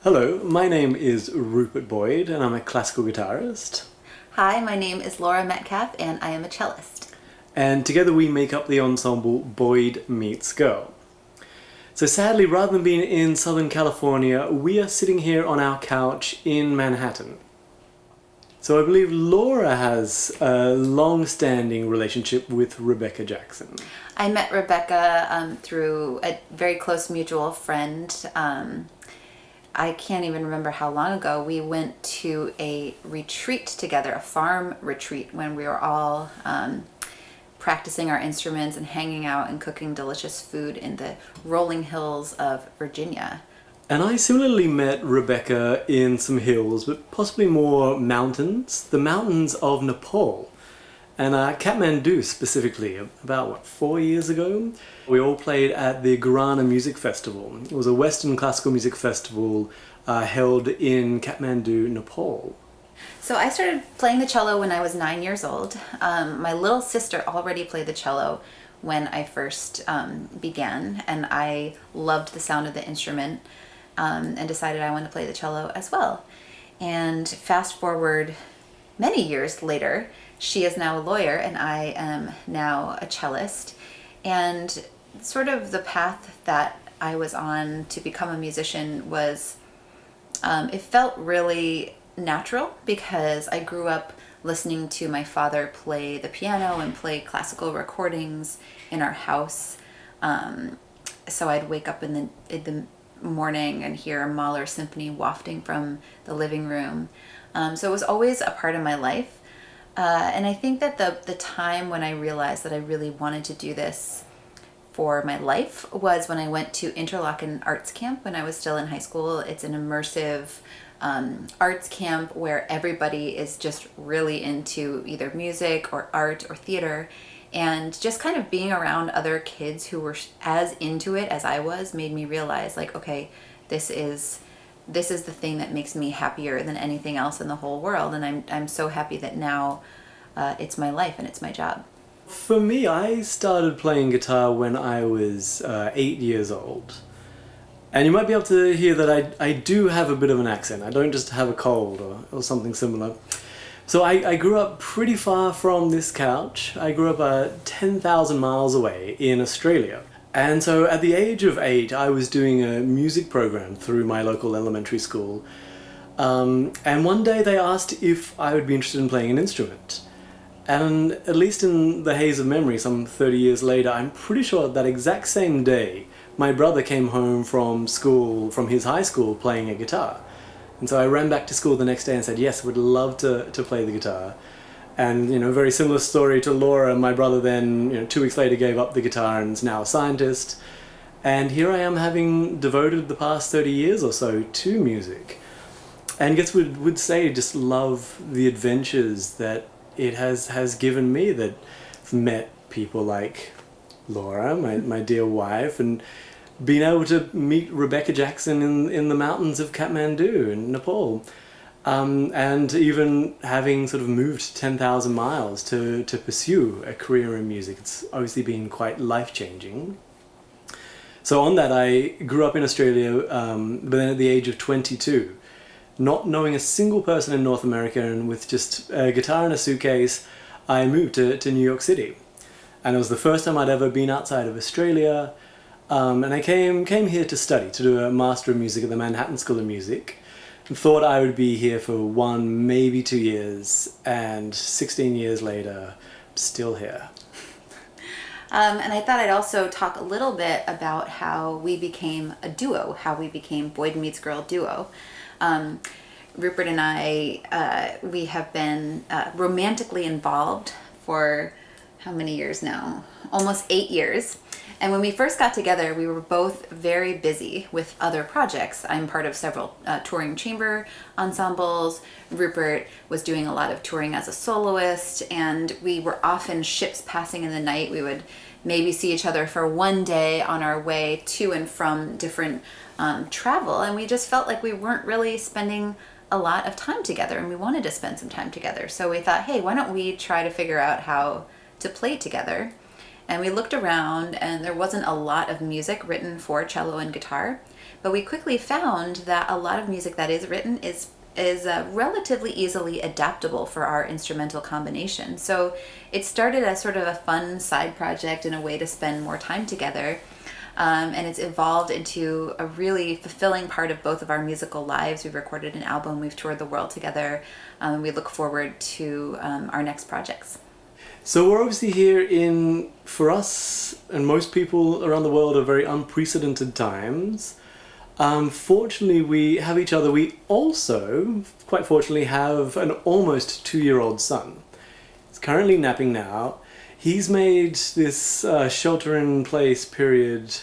Hello, my name is Rupert Boyd and I'm a classical guitarist. Hi, my name is Laura Metcalf and I am a cellist. And together we make up the ensemble Boyd Meets Girl. So sadly, rather than being in Southern California, we are sitting here on our couch in Manhattan. So I believe Laura has a long-standing relationship with Rebecca Jackson. I met Rebecca through a very close mutual friend. I can't even remember how long ago. We went to a retreat together, a farm retreat, when we were all practicing our instruments and hanging out and cooking delicious food in the rolling hills of Virginia. And I similarly met Rebecca in some hills, but possibly more mountains. The mountains of Nepal. And Kathmandu specifically, about 4 years ago, we all played at the Garana Music Festival. It was a Western classical music festival held in Kathmandu, Nepal. So I started playing the cello when I was 9 years old. My little sister already played the cello when I first began, and I loved the sound of the instrument and decided I wanted to play the cello as well. And fast forward many years later, she is now a lawyer and I am now a cellist. And sort of the path that I was on to become a musician was, it felt really natural because I grew up listening to my father play the piano and play classical recordings in our house. So I'd wake up in the morning and hear a Mahler symphony wafting from the living room. So it was always a part of my life. And I think that the time when I realized that I really wanted to do this for my life was when I went to Interlochen Arts Camp when I was still in high school. It's an immersive arts camp where everybody is just really into either music or art or theater. And just kind of being around other kids who were as into it as I was made me realize, like, okay, this is the thing that makes me happier than anything else in the whole world. And I'm so happy that now it's my life and it's my job. For me, I started playing guitar when I was 8 years old. And you might be able to hear that I do have a bit of an accent. I don't just have a cold or something similar. So I grew up pretty far from this couch. I grew up 10,000 miles away in Australia. And so at the age of 8, I was doing a music program through my local elementary school. And one day they asked if I would be interested in playing an instrument. And at least in the haze of memory, some 30 years later, I'm pretty sure that exact same day, my brother came home from school, from his high school, playing a guitar. And so I ran back to school the next day and said, yes, would love to play the guitar. And, very similar story to Laura. My brother then, 2 weeks later gave up the guitar and is now a scientist. And here I am, having devoted the past 30 years or so to music. And I guess would say just love the adventures that it has given me, that I've met people like Laura, my dear wife, and being able to meet Rebecca Jackson in the mountains of Kathmandu in Nepal. And even having sort of moved 10,000 miles to pursue a career in music, it's obviously been quite life-changing. So on that, I grew up in Australia, but then at the age of 22, not knowing a single person in North America and with just a guitar and a suitcase, I moved to New York City. And it was the first time I'd ever been outside of Australia. And I came here to study, to do a Master of Music at the Manhattan School of Music. And thought I would be here for 1, maybe 2 years, and 16 years later, I'm still here. And I thought I'd also talk a little bit about how we became a duo, how we became Boyd Meets Girl duo. Rupert and I, we have been romantically involved for how many years now? Almost 8 years. And when we first got together, we were both very busy with other projects. I'm part of several touring chamber ensembles. Rupert was doing a lot of touring as a soloist, and we were often ships passing in the night. We would maybe see each other for one day on our way to and from different travel, and we just felt like we weren't really spending a lot of time together, and we wanted to spend some time together. So we thought, hey, why don't we try to figure out how to play together? And we looked around, and there wasn't a lot of music written for cello and guitar, But we quickly found that a lot of music that is written is relatively easily adaptable for our instrumental combination. So it started as sort of a fun side project and a way to spend more time together. And it's evolved into a really fulfilling part of both of our musical lives. We've recorded an album, we've toured the world together, and we look forward to our next projects. So we're obviously here in, for us and most people around the world, are very unprecedented times. Fortunately, we have each other. We also, quite fortunately, have an almost 2-year-old son. He's currently napping now. He's made this shelter-in-place period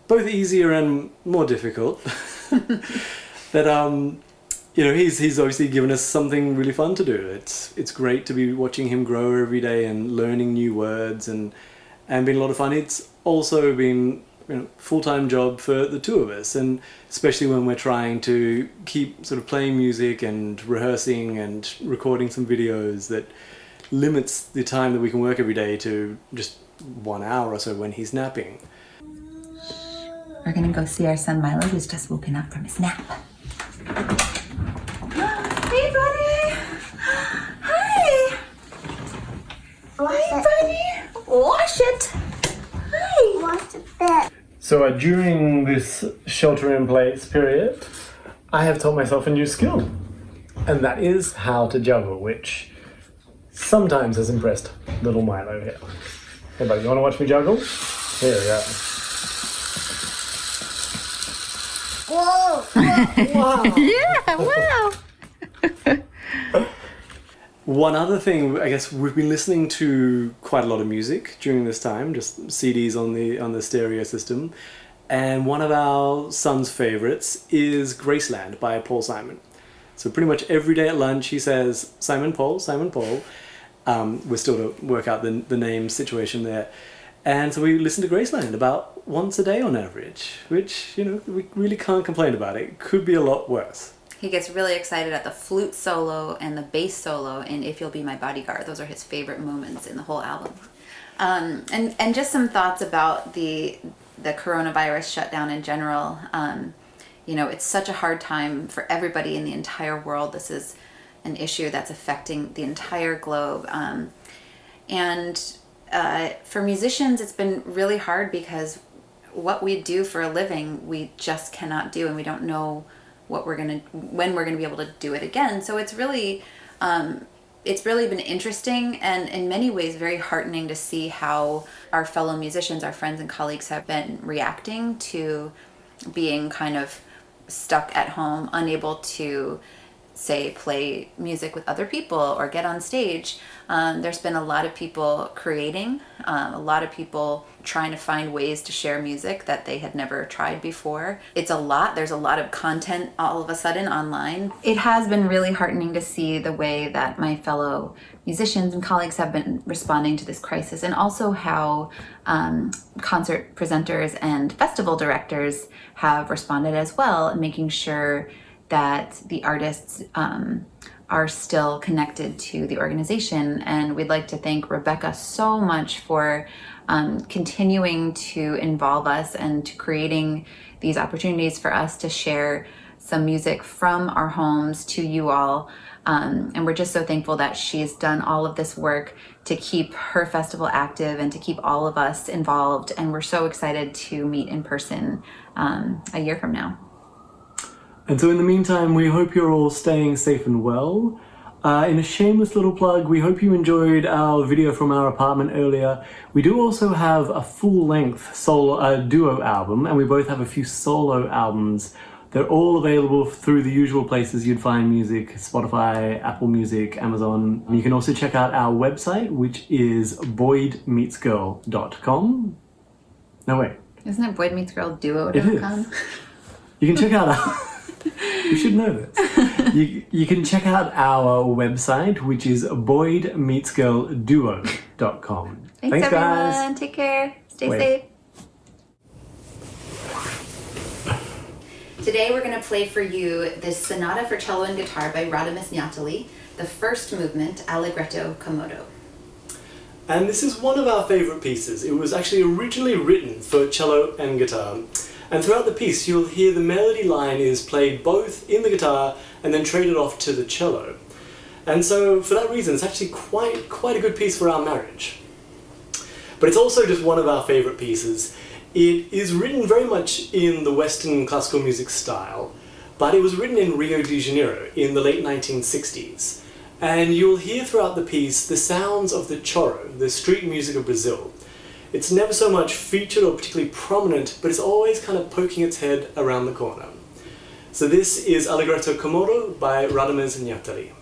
both easier and more difficult. That he's obviously given us something really fun to do. It's great to be watching him grow every day and learning new words and been a lot of fun. It's also been full-time job for the two of us, and especially when we're trying to keep sort of playing music and rehearsing and recording some videos, that limits the time that we can work every day to just 1 hour or so when he's napping. We're gonna go see our son Milo, who's just woken up from his nap. Hey, buddy! Hi! Hey, buddy! Wash it! Hi! Wash the bed. So during this shelter-in-place period, I have taught myself a new skill, and that is how to juggle, which sometimes has impressed little Milo here. Hey buddy, you want to watch me juggle? Here we go. Whoa! Wow! Yeah, wow! One other thing, I guess we've been listening to quite a lot of music during this time, just CDs on the stereo system, and one of our son's favorites is Graceland by Paul Simon. So pretty much every day at lunch he says, Simon Paul, Simon Paul. We're still to work out the name situation there. And so we listen to Graceland about once a day on average, which, we really can't complain about. It could be a lot worse. He gets really excited at the flute solo and the bass solo in If You'll Be My Bodyguard. Those are his favorite moments in the whole album. And just some thoughts about the coronavirus shutdown in general. It's such a hard time for everybody in the entire world. This is an issue that's affecting the entire globe. For musicians, it's been really hard because what we do for a living, we just cannot do, and we don't know when we're gonna be able to do it again. So it's really been interesting and in many ways very heartening to see how our fellow musicians, our friends and colleagues have been reacting to being kind of stuck at home, unable to, say, play music with other people or get on stage. There's been a lot of people creating, a lot of people trying to find ways to share music that they had never tried before. There's a lot of content all of a sudden online. It has been really heartening to see the way that my fellow musicians and colleagues have been responding to this crisis, and also how concert presenters and festival directors have responded as well, making sure that the artists are still connected to the organization. And we'd like to thank Rebecca so much for continuing to involve us and to creating these opportunities for us to share some music from our homes to you all. And we're just so thankful that she's done all of this work to keep her festival active and to keep all of us involved. And we're so excited to meet in person a year from now. And so in the meantime, we hope you're all staying safe and well. In a shameless little plug, we hope you enjoyed our video from our apartment earlier. We do also have a full-length duo album, and we both have a few solo albums. They're all available through the usual places you'd find music: Spotify, Apple Music, Amazon. You can also check out our website, which is boydmeetsgirl.com. No, wait. Isn't it boydmeetsgirlduo.com? It is. You can check out our... You should know this. You can check out our website, which is boydmeetsgirlduo.com. Thanks guys. Everyone. Take care. Stay safe. Today we're going to play for you this Sonata for Cello and Guitar by Radames Niatali, the first movement, Allegretto Komodo. And this is one of our favorite pieces. It was actually originally written for cello and guitar. And throughout the piece you'll hear the melody line is played both in the guitar and then traded off to the cello. And so for that reason it's actually quite a good piece for our marriage. But it's also just one of our favourite pieces. It is written very much in the Western classical music style, but it was written in Rio de Janeiro in the late 1960s. And you'll hear throughout the piece the sounds of the choro, the street music of Brazil. It's never so much featured or particularly prominent, but it's always kind of poking its head around the corner. So this is Allegretto Comoro by Radamés Nyatari.